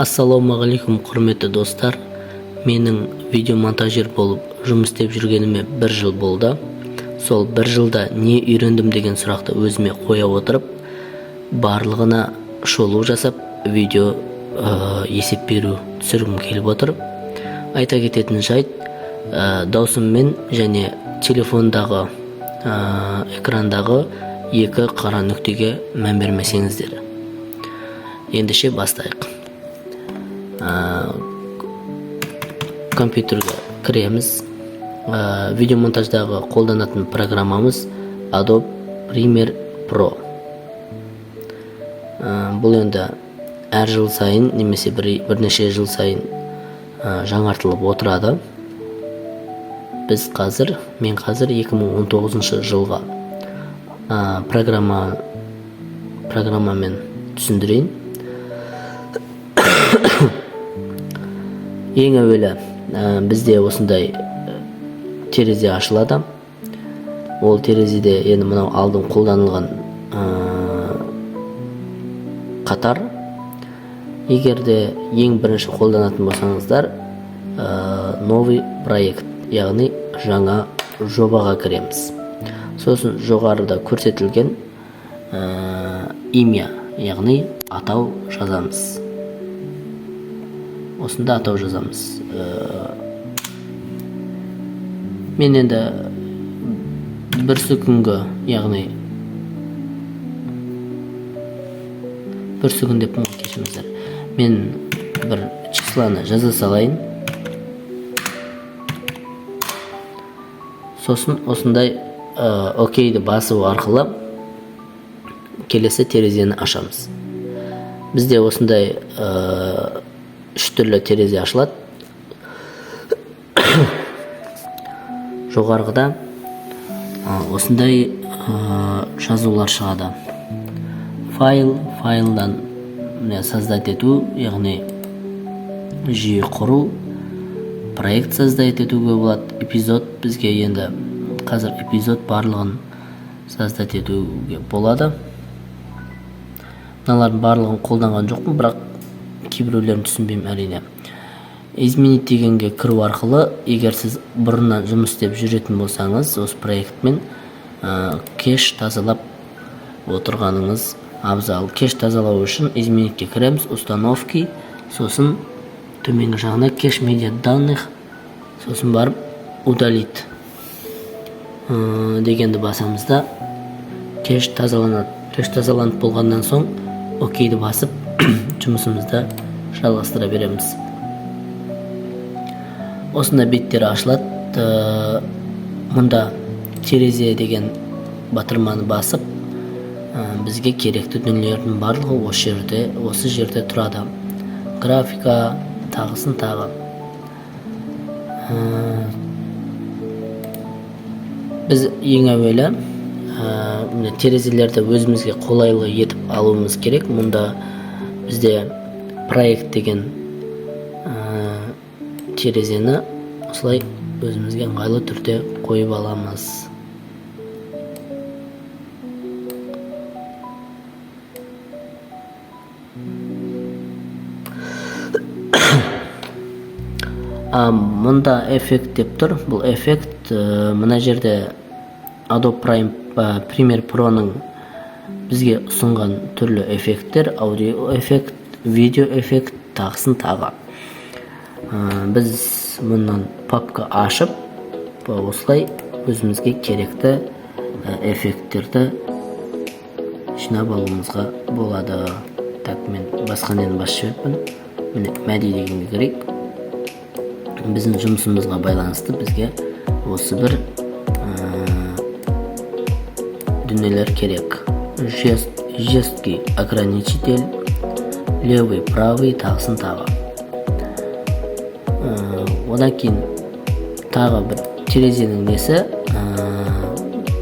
Ассалаумағалейкум құрметті достар. Менің видеомонтажер болып жұмыс істеп жүргеніме 1 жыл болды. Сол 1 жылда не үйрендім деген сұрақты өзіме қоя отырып, барлығына шолу жасап, видео есеп беру түсіргім келіп отыр. Айта кететін жайт, даусыммен және телефондағы экрандағы екі қара нүктеге мән бермесеңіздер. Ендеше бастайық. Компьютерге кіреміз. Видеомонтаждағы қолданатын программамыз Adobe Premiere Pro. Бұл енді әр жыл сайын немесе бірнеше жыл сайын жаңартылып отырады. Мен қазір 2019 жылға программамен түсіндірейін. Ең әуелі бізде осындай терезе ашылады. Ол терезеде енді мынау алдын қолданылған қатар. Егерде ең бірінші қолданатын болсаңыздар, новый проект, яғни жаңа жобаға кіреміз. Сосын жоғарыда көрсетілген имя, яғни атау жазамыз. Осында атау жазамыз. Мен енді бір секундқа, яғни бір секунд деп кешіріңіздер. Мен бір числоны жаза салайын. Сосын осындай окейді басу арқылы келесі терезені ашамыз. Бізде осындай 3 түрлі терезе ашылады. Жоғарғыда осындай жазулар шығады. Файлдан создать ету, яғни жүйе құру, проект создать етуге болады. Эпизод, бізге енді қазір эпизод барлығын создать етуге болады. Мыналардың барлығын қолданған жоқпын, бірақ кейбіреулерін түсінбеймін әрине. Изменить дегенге кіру арқылы, егер сіз бұрыннан жұмыс істеп жүретін болсаңыз, осы проектмен кеш тазалап отырғаныңыз абзал. Кеш тазалау үшін изменитке кіреміз, установки, сосын төменгі жағына кеш медиа данных, сосын барып удалить дегенді басамызда кеш тазаланады. Кеш тазаланып болғаннан соң окейді басып жұмысымызды жалғастыра береміз. Осында беттері ашылады. Мұнда терезе деген батырманы басып, бізге керекті дүниелердің барлығы осы жерде тұрады. Графика, тағысын тағы. Біз ең әуелі терезелерді өзімізге қолайлы етіп алуымыз керек. Мұнда бізде проект деген терезені осылай өзімізге ыңғайлы түрде қойып аламыз. Мұнда эффект деп тұр. Бұл эффект мына жерде Adobe Premiere Pro-ның бізге ұсынған түрлі эффекттер, аудио эффект, видео эффект, тағысын тағы. Біз мұнан папка ашып, осылай өзімізге керекті эффекттерді жинап алуымызға болады. Так, мен басқа нені басып жіберіппін. Мәди дегенге керек. Біздің жұмысымызға байланысты бізге осы бір дүниелер керек. Жесткий ограничитель, левый, правый, тағысын тағы. Одан кейін тағы бір терезенің несі,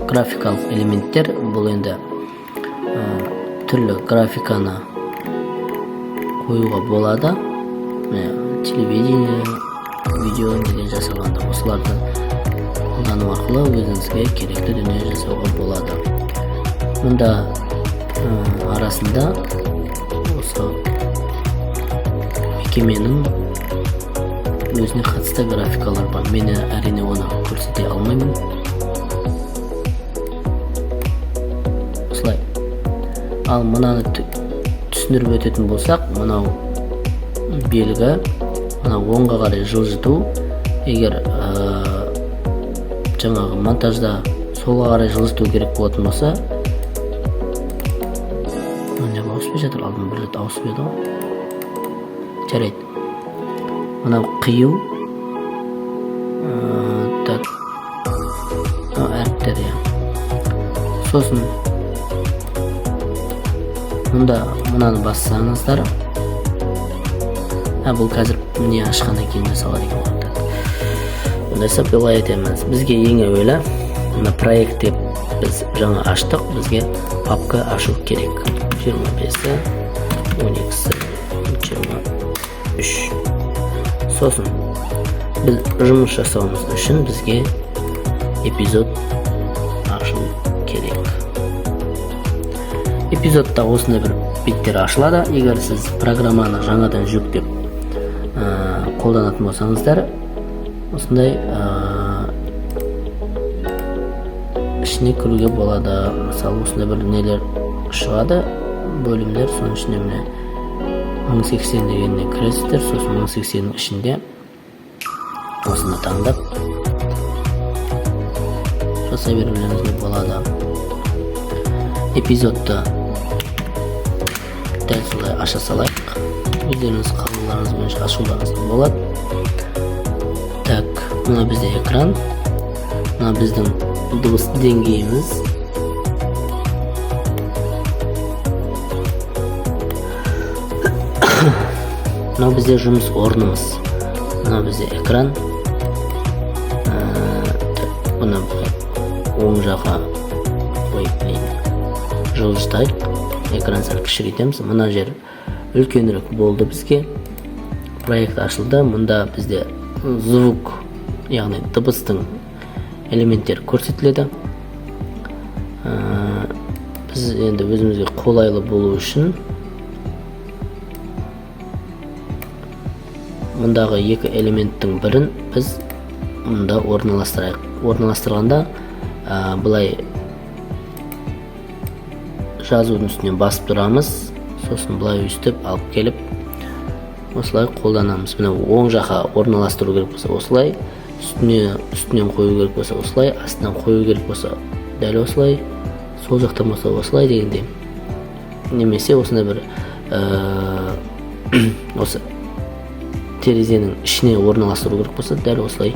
графикалық элементтер. Бұл енді түрлі графиканы қоюға болады. Телевидение, видео деген жасалғанда осыларды қолдану арқылы өзіңізге керекті дүние жасауға болады. Мұнда арасында осы кеменің өзіне қатысты графикалар бар. Мен әрине оны көрсете алмаймын. Осылай. Ал мынаны түсіндіріп өтетін болсақ, мынау белгі, мынау оңға қарай жылжыту. Егер жаңағы монтажда солға қарай жылжыту керек болатын болса, не ауыспай жатыр, алдын бір рет ауысып еді ғой. Жарайды. Мынау қию. Әріптер, сосын мынаны бассаңыздар, бұл қазір міне ашқаннан кейін жасалады екен. Ондайса былай айтамыз. Бізге ең әуелі мына проект деп біз жаңа аштық, бізге папка ашу керек. 25-і, 12-сі, 23. Сосын біз жұмыс жасауымыз үшін бізге эпизод ашу керек. Эпизодта осындай бір беттер ашылады. Егер сіз программаны жаңадан жүктеп қолданатын болсаңыздар, осындай ішіне кіруге болады. Мысалы, осындай бір нелер шығады, бөлімдер. Соның ішінде міне 1080 дегеніне кіресіздер. Сосын 1080-нің ішінде осыны таңдап жасай берулеріңізге болады. Эпизодты дәл солай аша салайық. Өздеріңіз қалауларыңыз бойынша ашуларыңыз болады. Так, мына бізде экран. Мына біздің дыбыс деңгейіміз. Мына бізде жұмыс орнымыз. Мына бізде экран. Бұны оң жаққа жылжытайық. Экран сәл кішірейтеміз. Мына жер үлкенірек болды бізге. Проект ашылды. Мұнда бізде звук, яғни дыбыстың элементтері көрсетіледі. Біз енді өзімізге қолайлы болу үшін мұндағы екі элементтің бірін біз мұнда орналастырайық. Орналастырғанда былай жазудың үстіне басып тұрамыз, сосын былай өстіп алып келіп осылай қолданамыз. Мына оң жаққа орналастыру керек болса осылай, үстінен қою керек болса осылай, астынан қою керек болса дәл осылай, сол жақтан болса осылай дегенде. Немесе осындай бір осы терезенің ішіне орналастыру керек болса дәл осылай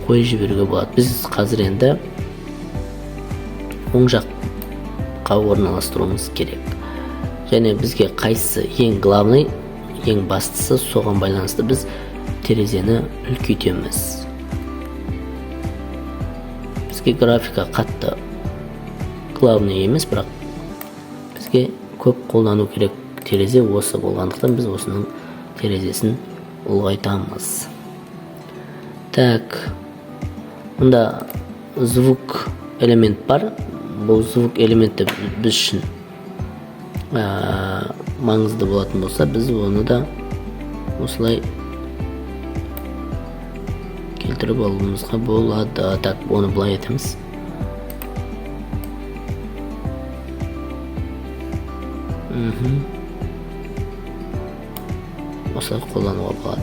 қойып жіберуге болады. Біз қазір енді оң жаққа орналастыруымыз керек. Және бізге қайсысы ең главный, ең бастысы, соған байланысты біз терезені үлкейтеміз. Бізге графика қатты главный емес, бірақ бізге көп қолдану керек терезе осы болғандықтан біз осының терезесін ұлғайтамыз. Так, мұнда звук элемент бар. Бұл звук элементі біз үшін маңызды болатын болса, біз оны да осылай келтіріп алуымызға болады. Так, оны былай етеміз. Осылай қолдануға болады.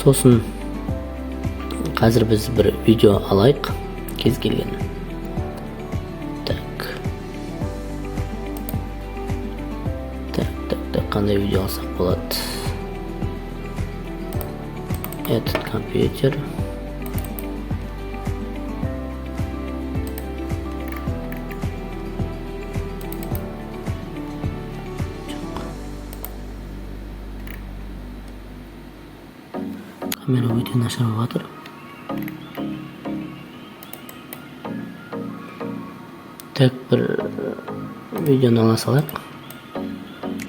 Сосын қазір біз бір видео алайық, кез келген. Так, қандай видео алсақ болады? Этот компьютер. Камера өте нашар болып жатыр. Так, бір видеоны ала салайық.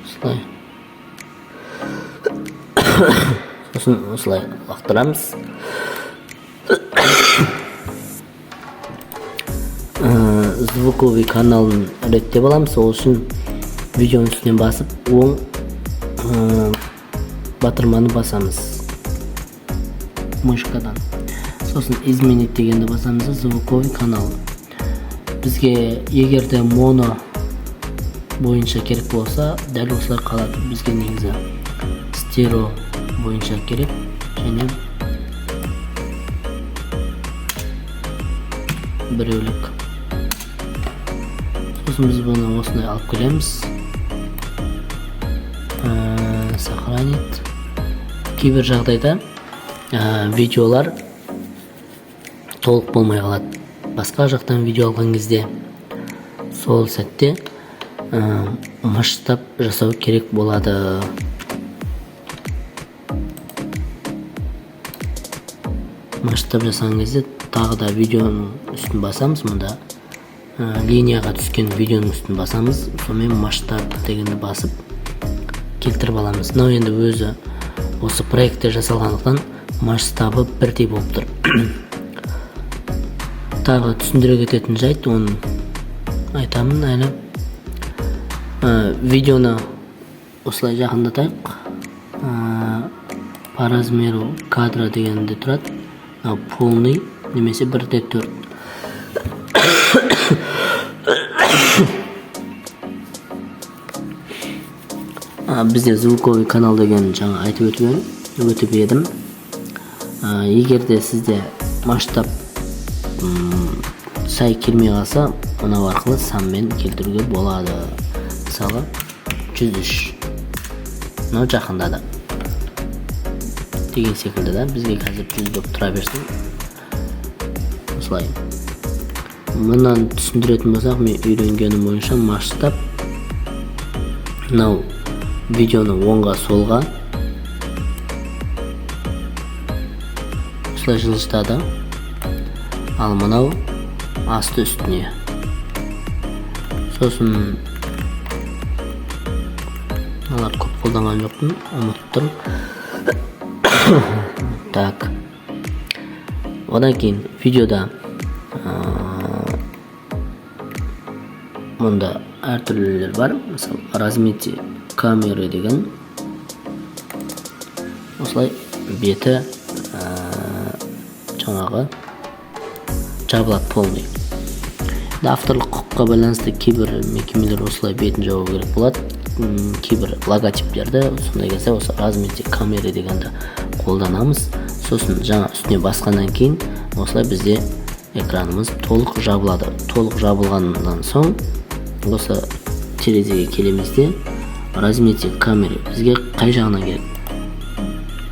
Осылай. Сосын осылай лақтырамыз. звуковый каналын реттеп аламыз. Ол үшін видеоның үстінен басып, оң батырманы басамыз мышкадан. Сосын изменить дегенді басамыз, звуковый канал. Бізге егерде моно бойынша керек болса, дәл осылар қалады. Бізге негізі стерео бойынша керек және біреулік. Сосын біз бұны осындай алып келеміз. Сохранить. Кейбір жағдайда видеолар толық болмай қалады. Басқа жақтан видео алған кезде сол сәтте масштаб жасау керек болады. Масштаб жасаған кезде тағы да видеоның үстін басамыз. Мұнда линияға түскен видеоның үстін басамыз. Сонымен масштаб дегенді басып келтіріп аламыз. Мынау енді өзі осы проектте жасалғандықтан масштабы бірдей болып тұр. Тағы түсіндіре кететін жайт, оны айтамын әлі. Видеоны осылай жақындатайық. По размеру кадра дегенде тұрады. Полный немесе 1:4. Бізде звуковый канал деген жаңа айтып өтіп едім. Егерде сізде масштаб сай келмей қалса, мынау арқылы санмен келтіруге болады. Мысалы 103. Мынау жақындады деген секілді да. Бізге қазір 100 болып тұра берсін. Осылай. Мұнан түсіндіретін болсақ, мен үйренгенім бойынша масштаб мынау видеоны оңға солға осылай жылжытады. Ал мынау асты үстіне. Сосын алар көп қолданған жоқпын, ұмыттым. Так. Одан кейін видеода мұнда әртүрлілер бар. Мысалы, размети камеры деген. Осылай беті жаңағы жабылады полный. Авторлық құқыққа байланысты кейбір мекемелер осылай бетін жабу керек болады. Кейбір логотиптерді сондай кезде осы размети камеры дегенді қолданамыз. Сосын жаңа үстіне басқаннан кейін осылай бізде экранымыз толық жабылады. Толық жабылғаннан соң осы терезеге келемізде размети камеры бізге қай жағынан керек?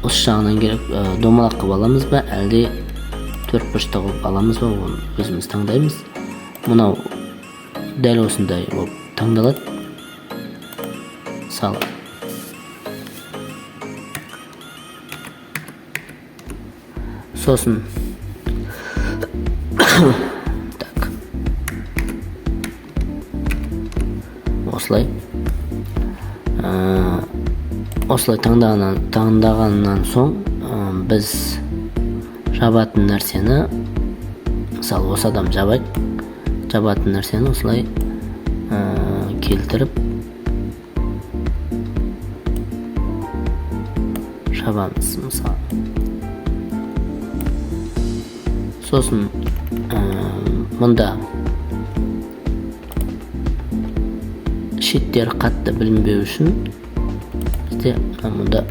Осы жағынан керек, домалақ қылып аламыз ба, әлде төртбұрышты қылып аламыз ба, оны өзіміз таңдаймыз. Мынау дәл осындай болып таңдалады. Салы. Сосын так. Осылай. Осылай таңдағаннан соң біз жабатын нәрсені, мысалы осы адам жабатын нәрсені осылай келтіріп жабамыз мысалы. Сосын мұнда шеттері қатты білінбеу үшін бізде мұнда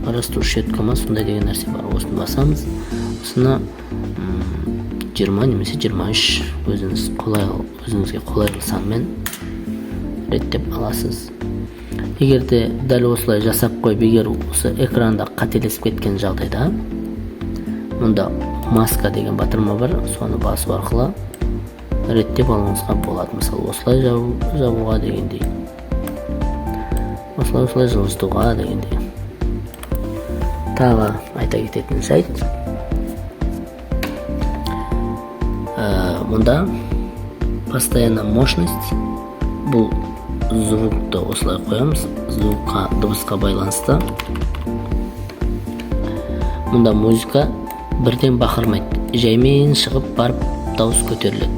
растушеткама сондай деген нәрсе бар. Осыны басамыз. Осыны 20 немесе 23 өзіңізге қолайлы санмен реттеп аласыз. Егерде дәл осылай жасап қойып, егер осы экранда қателесіп кеткен жағдайда, мұнда маска деген батырма бар, соны басу арқылы реттеп алуыңызға болады. Мысалы, осылай жабуға дегендей, осылай жылжытуға дегендей. Тағы айта кететін сайт. Мұнда постоянно мощность, бұл звукты осылай қоямыз, звукқа, дыбысқа байланысты. Мұнда музыка бірден бақырмайды. Жаймен шығып барып дауыс көтеріледі.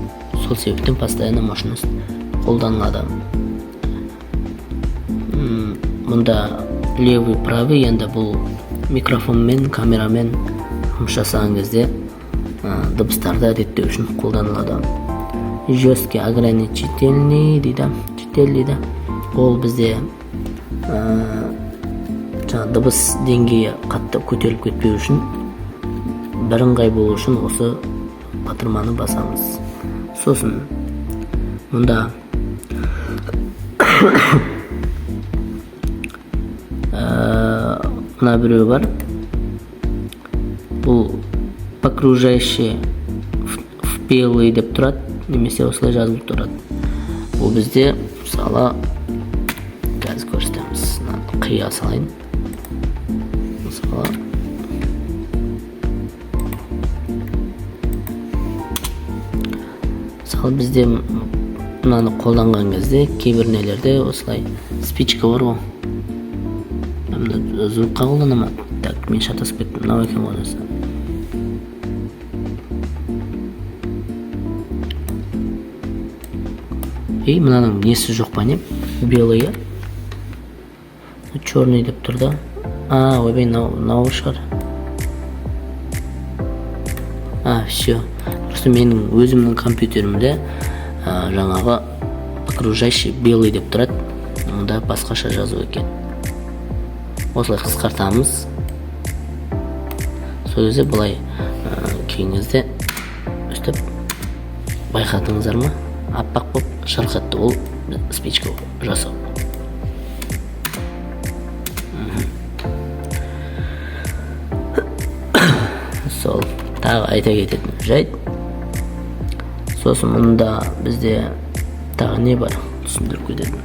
Сол себептен постоянно машинист қолданылады. Мұнда левый правый, енді бұл микрофонмен, камерамен жұмыс жасаған кезде дыбыстарды реттеу үшін қолданылады. Жесткий ограничительный дейді. Ол бізде дыбыс деңгейі қатты көтеріліп кетпеу үшін, бірыңғай болу үшін осы батырманы басамыз. Сосын мұнда мына біреу бар. Бұл окружающий впелый деп тұрады, немесе осылай жазылып тұрады. Бұл бізде мысалы қазір көрсетеміз. Қия салайын. Мысалы бізде мынаны қолданған кезде кейбір нелерде осылай спичка бар ғой. Звукқа қолданама. Так, мен шатасып кеттім. Мынау екен ғой осы. Мынаның несі жоқ па не? Белый, черный деп тұр да. Ойбай, мынау шығар. Все. Просто менің өзімнің компьютерімде жаңағы окружающий белый деп тұрады. Онда басқаша жазу екен. Осылай қысқартамыз. Сол кезде былай кейіңізде өстіп байқатыңыздар ма? Аппақ боп шырқатты, ол спичка жасау. Сол тағы айта кететін жайт. Сосын мұнда бізде тағы не бар? Түсіндіріп кететін.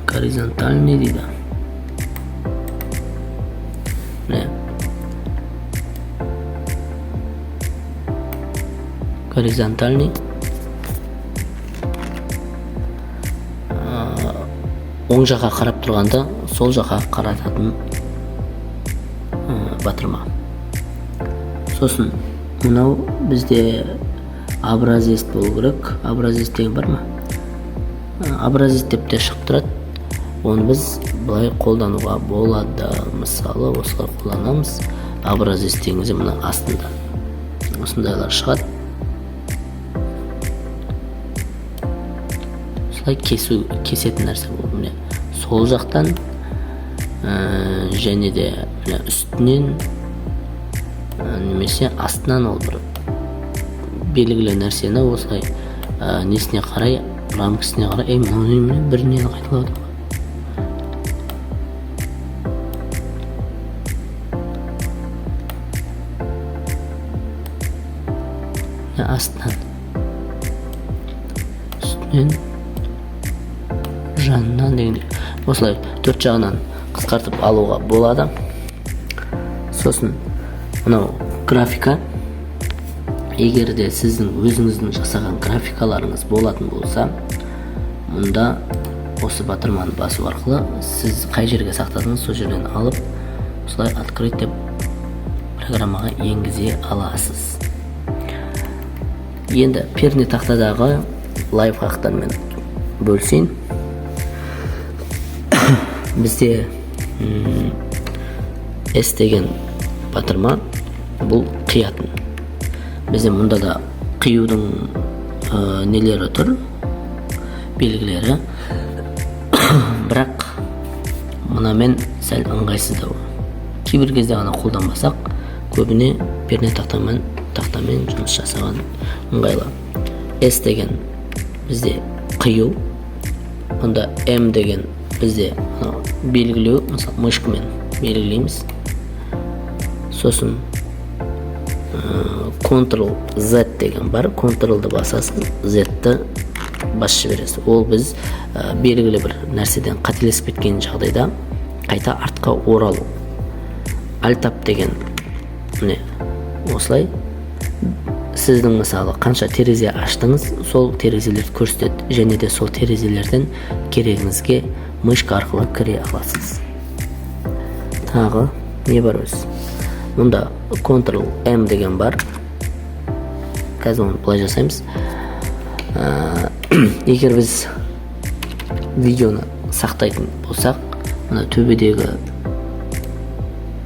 Горизонтальный дейді. Горизонтальный. Оң жаққа қарап тұрғанда сол жаққа қарататын батырма. Сосын мынау бізде образец болу керек. Образец деген бар ма? Образец деп те шығып тұрады. Оны біз былай қолдануға болады. Мысалы, осылай қолданамыз. Образец дегенде мына астында осындайлар шығады. Осылай кесетін нәрсе бұл. Міне сол жақтан және де үстінен немесе астынан ол бір белгілі нәрсені осылай несіне қарай, рамкасына қарай, мынау бір нені қайталады. Астынан үстінен жанынан дегенде осылай төрт жағынан қысқартып алуға болады. Сосын мынау графика. Егер де сіздің өзіңіздің жасаған графикаларыңыз болатын болса, мұнда осы батырманы басу арқылы сіз қай жерге сақтадыңыз, сол жерден алып, осылай открыть деп программаға енгізе аласыз. Енді перне тақтадағы лайфхактармен бөлсейін. Бізде S деген батырма бұл қиятын. Бізде мұнда да қиюдың нелері тұр, белгілері. Бірақ мұнамен сәл ыңғайсыздау. Кейбір кезде ғана қолданбасақ, көбіне перне тақтамен жұмыс жасаған ыңғайлы. S деген бізде қию, онда M деген бізде белгілеу, мысалы мышкамен белгілейміз. Сосын Ctrl-Z деген бар, Ctrl-ды басасыз, Z-ті басып жібересіз. Ол біз белгілі бір нәрседен қателесіп кеткен жағдайда қайта артқа оралу. Alt-Tab деген міне осылай. Сіздің мысалы қанша терезе аштыңыз, сол терезелерді көрсетеді, және де сол терезелерден керегіңізге мышка арқылы кіре аласыз. Тағы не бар өз? Мында Ctrl M деген бар. Қазір оны былай жасаймыз. Егер біз видеоны сақтайтын болсақ, мына төбедегі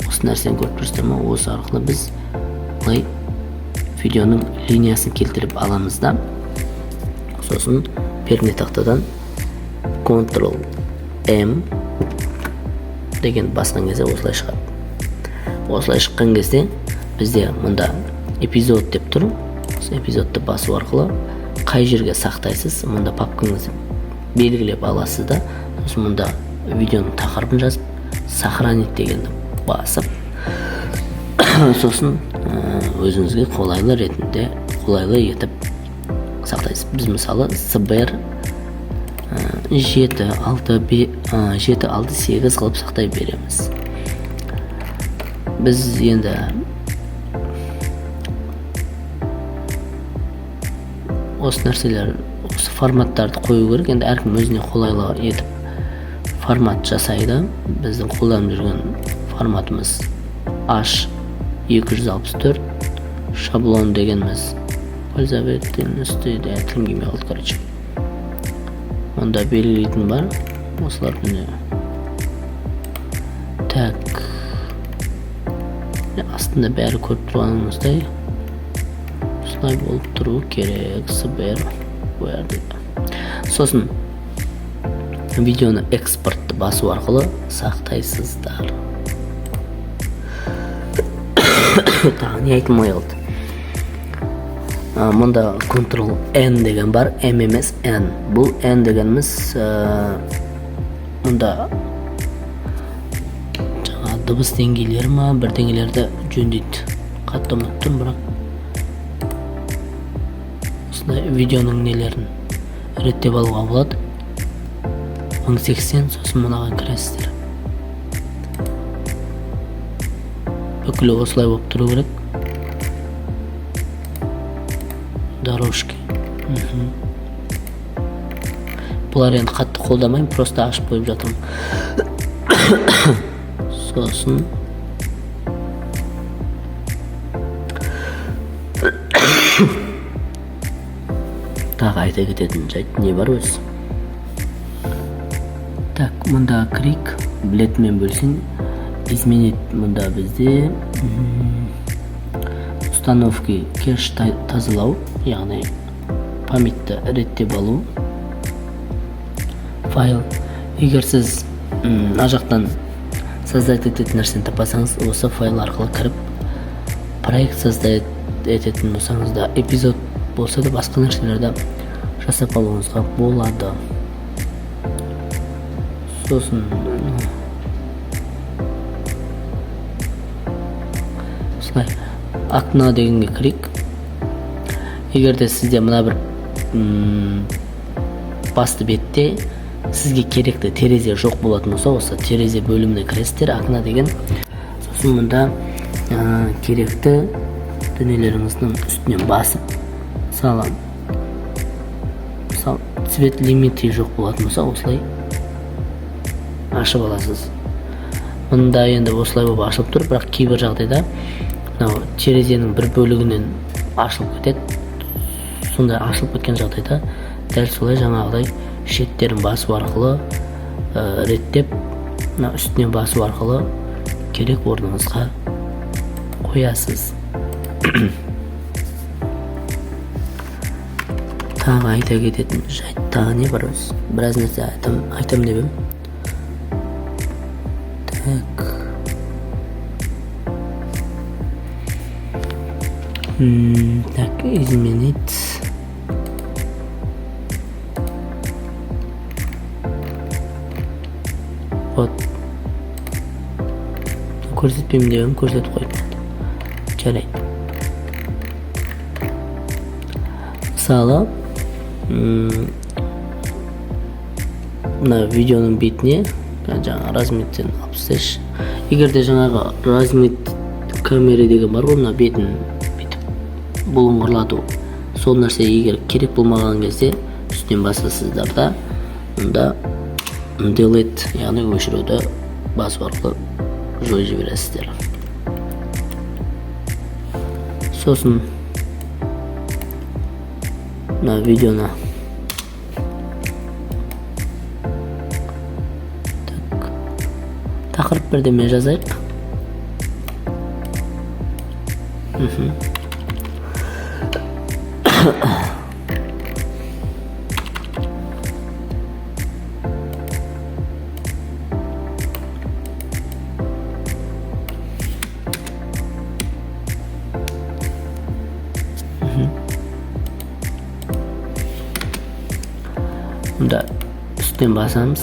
осы нәрсені көріп тұрсыздар ма? Осы арқылы біз былай видеоның линиясын келтіріп аламыз да, сосын перне тақтадан Ctrl M деген басқан кезде осылай шығады. Осылай шыққан кезде бізде мында эпизод деп тұр. Осы эпизодты басу арқылы қай жерге сақтайсыз, мында папкаңызды белгілеп аласыз да, сосын мында видеоның тақырыбын жазып, сохранить дегенді басып, сосын өзіңізге қолайлы етіп сақтайсыз. Біз мысалы SBR 7.6.8 қылып сақтай береміз. Біз енді осы нәрселер, осы форматтарды қою керек. Енді әркім өзіне қолайлы етіп формат жасайды. Біздің қолданып жүрген форматымыз H264 шаблон дегеніміз. Пользовательный студия тілім келмей қалды, короче. Онда белгілейтін бар. Осылар міне. Так. Астында бәрі көріп тұрғанымыздай осылай болып тұру керек. SBR сосын видеоны экспортты басу арқылы сақтайсыздар. Тағы не айтылмай қалды. Мұнда Ctrl N деген бар, M емес N. Бұл N дегеніміз мұнда жаңа дыбыс деңгейлері ма, бір деңгейлерді жөндейді. Қатты ұмыттым, бірақ осындай видеоның нелерін реттеп алуға болады. 1080, сосын мұнаға кіресіздер. Бүкілі осылай болып тұру керек. Дорожки. Бұлар енді қатты қолдамайым, просто ашып қойып жатырмын. Сосын тағы айта кететін жайт не бар өзі? Так, мұнда крик, білетімен бөлсін, изменить мұнда бізде установки кеш тазалау, яғни памятті реттеп алу. Файл. Егер сіз ажақтан создать ететін нәрсені тапасаңыз, осы файл арқылы кіріп, проект создать ететін болсаңыз да, эпизод болса да басқа нәрселерді жасап алуыңызға болады. Сосын осылай окно дегенге клик. Егерде сізде мына бір басты бетте сізге керекті терезе жоқ болатын болса, осы терезе бөліміне кіресіздер, окно деген. Сосын мұнда керекті дүниелеріңіздің үстінен басып, мысалы цвет лимиті жоқ болатын болса, осылай ашып аласыз. Мұнда енді осылай болып ашылып тұр, бірақ кейбір жағдайда терезенің бір бөлігінен ашылып кетеді. Сондай ашылып кеткен жағдайда дәл солай жаңағыдай шеттерін басу арқылы реттеп, үстінен басу арқылы керек орныңызға қоясыз. Тағы айта кететін жайт, тағы не бар өзі? Біраз нәрсе айтам деп едім. Так, изменить. Вот. Көрсетпеймін деп едім, көрсетіп қойдым. Жарайды. Мысалы, мына видеоның бетіне жаңа разметтен 65. Егерде жаңағы размет камера деген бар ғой, мына бетін бүйтіп бұлыңғырлату. Сол нәрсе егер керек болмаған кезде үстінен басасыздар да, мұнда delete, яғни өшіруді басу арқылы жойып жібересіздер. сосын мына видеоны тақырып бірдеме жазайық. Мұнда үстінен басамыз.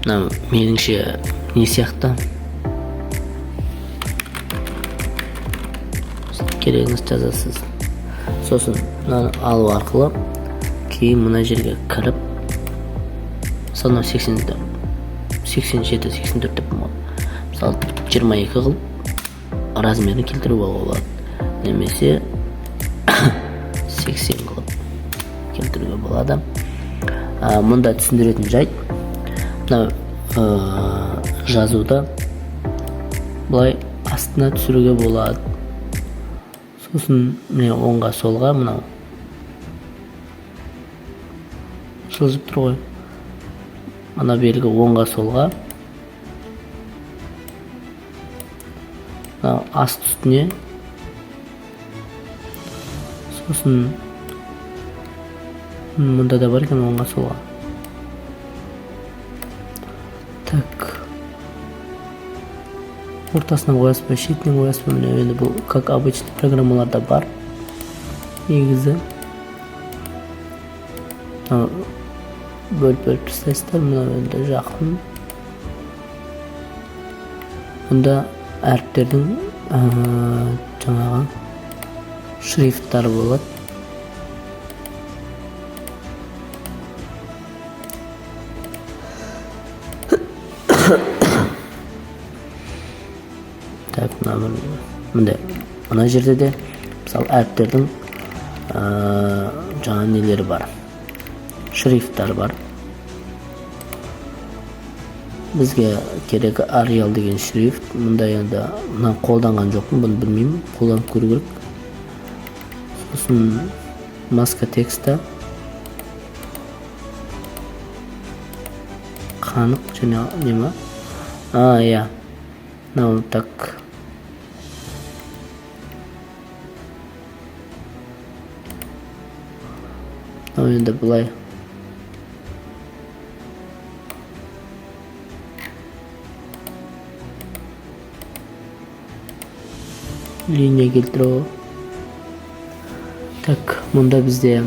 Мына меніңше не сияқты? Керегіңіз жазасыз. Сосын мынаны алу арқылы кейін мына жерге кіріп, сонау 87, 84 деп мысалы 22 қылып размерін келтіруге болады. Немесе 80 қылып келтіруге болады. Мұнда түсіндіретін жайт, мына жазуда бұлай астына түсіруге болады. Сосын міне оңға солға мынау жылжып тұр ғой. Ана белгі оңға солға, аст үстіне, сосын мұнда да бар екен оңға солға. Так, ортасына қоясыз ба, шетінен қоясыз ба? Міне енді бұл как обычно программаларда бар негізі. Бөліп тастайсыздар. Мына енді жақын. Мұнда әріптердің жаңағы шрифттары болады. Так, мына жерде де мысалы әріптердің жаңа нелері бар, шрифттары бар. Бізге керек Arial деген шрифт. Мұнда енді мына қолданған жоқпын, бұны білмеймін, қолданып көру керек. Сосын маска текста, қанық және нема? Иә. Мынау так. Мынау енді бұлай. Линия келтіру. Так, мұнда бізде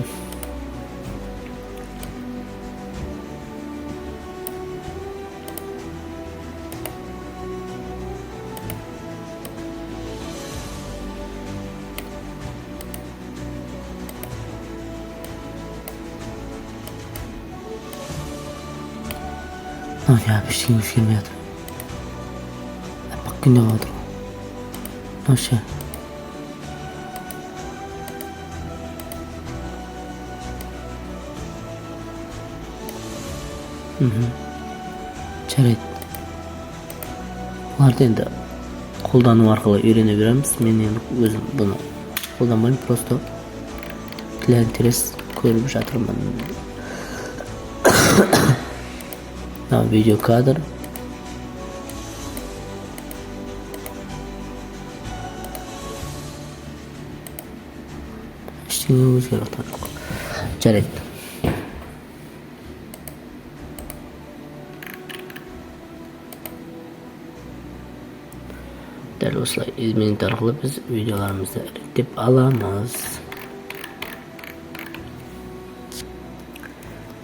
ya bir şey gelmiyor. Bak ne oldu? Nasıl? Жарайды. Бұларды енді қолдану арқылы үйрене береміз. Мен енді өзім бұны қолданбаймын, просто для интерес көріп жатырмын. Видео кадр. Ештеңе өзгеріп жатқан жоқ. Жарайды. Дәл осылай изменить арқылы біз видеоларымызды реттеп аламыз.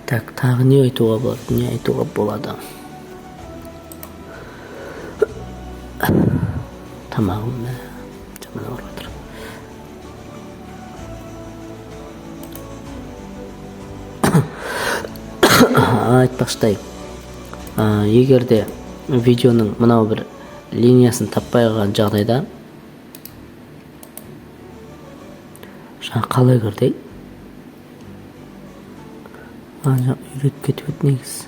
Так, тағы не айтуға болады? Не айтуға болады? Тамағым жаман ауырып жатыр. Айтпақшыдай, егер де видеоның мынау бір линиясын таппай қалған жағдайда жаңа қалай көрдей? Жаңа үйретіп кетіп еді негізі.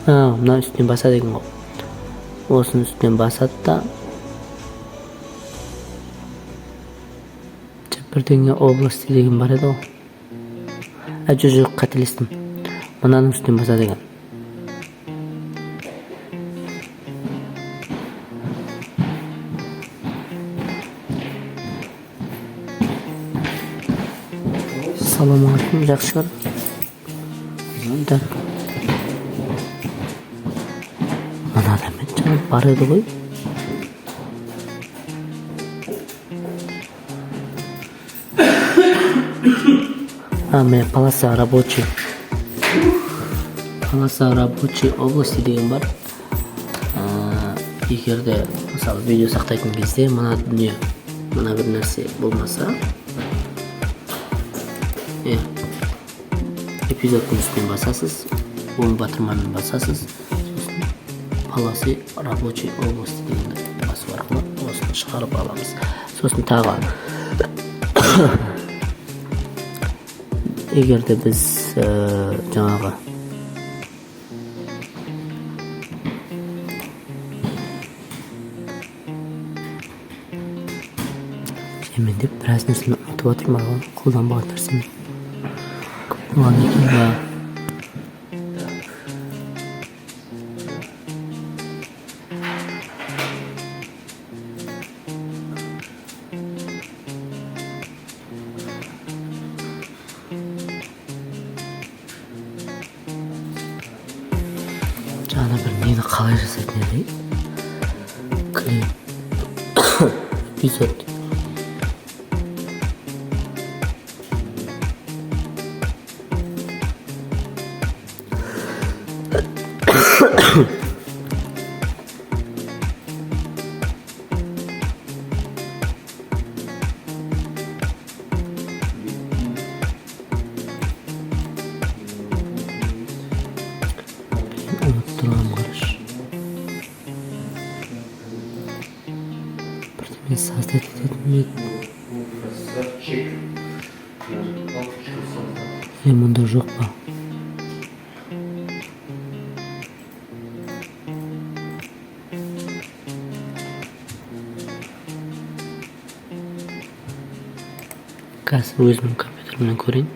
Мына үстүнөн басат экен го. Осунун үстүнөн басат да бирдеңе области деген бар эди го. Жок, кателестим. Мынанын үстүнөн басат экен. Салам алейкум, жакшы. Мында мына да мен бар эди ғой. Мен полоса рабочий области деген бар. Эгерде мисалы видео сактайтын кезде мына дүнүө, мына бир нерсе болмаса, эпизоддун үстүнөн басасыз, оң батырманын басасыз, сосын полосы рабочий области дегенди басуу аркылуу осуну чыгарып алабыз. Сосын тагы эгерде биз жаңагы мен деп бираз нерсени унутуп атырмын, колдонбаган нерсени. Жана бир нени калай жасайт эле? Клип. Эпизод. Unutturgam karış. Birden sozdать etmedim. Munda жоқ па? Қазір өзімнің компьютерімнен көрейін.